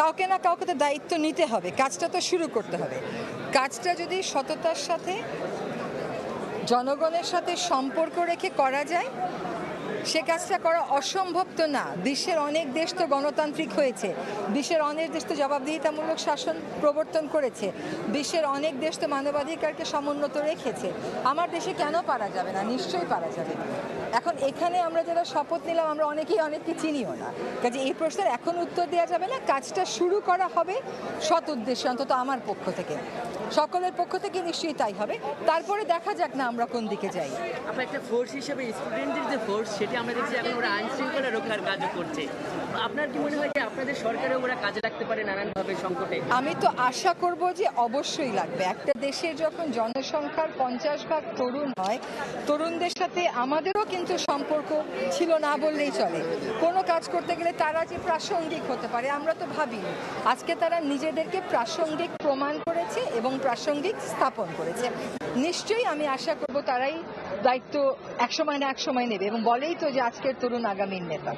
কাউকে না কাউকে তো দায়িত্ব নিতে হবে, কাজটা তো শুরু করতে হবে। কাজটা যদি সততার সাথে জনগণের সাথে সম্পর্ক রেখে করা যায়, সে কাজটা করা অসম্ভব তো না। বিশ্বের অনেক দেশ তো গণতান্ত্রিক হয়েছে, বিশ্বের অনেক দেশ তো জবাবদিহিতামূলক শাসন প্রবর্তন করেছে, বিশ্বের অনেক দেশ তো মানবাধিকারকে সমুন্নত রেখেছে। আমার দেশে কেন পারা যাবে না? নিশ্চয়ই পারা যাবে। এখন এখানে আমরা যারা শপথ নিলাম, আমরা অনেকেই অনেককে চিনিও না, কাজে এই প্রশ্নের এখন উত্তর দেওয়া যাবে না। কাজটা শুরু করা হবে সৎ উদ্দেশ্যে, অন্তত আমার পক্ষ থেকে, সকলের পক্ষ থেকে নিশ্চয়ই তাই হবে। তারপরে দেখা যাক না আমরা কোন দিকে যাই। আপনার একটা ফোর্স হিসেবে স্টুডেন্টদের যে ফোর্স, সেটি আমরা দেখছি এখন ওরা আইন শৃঙ্খলা রক্ষার কাজও করছে। আপনার কি মনে হয় যে আপনাদের সরকারেও ওরা কাজে লাগতে পারে নানানভাবে সংকটে? আমি তো আশা করব যে অবশ্যই লাগবে। একটা দেশে যখন জনসংখ্যার 50% তরুণ হয়, তরুণদের সাথে আমাদেরও কিন্তু সম্পর্ক ছিল না বললেই চলে। কোনো কাজ করতে গেলে তারা যে প্রাসঙ্গিক হতে পারে আমরা তো ভাবিনি। আজকে তারা নিজেদেরকে প্রাসঙ্গিক প্রমাণ করেছে এবং প্রাসঙ্গিক স্থাপন করেছে। নিশ্চয়ই আমি আশা করব তারাই দায়িত্ব একসময় না একসময় নেবে, এবং বলেই তো যে আজকের তরুণ আগামীর নেতা।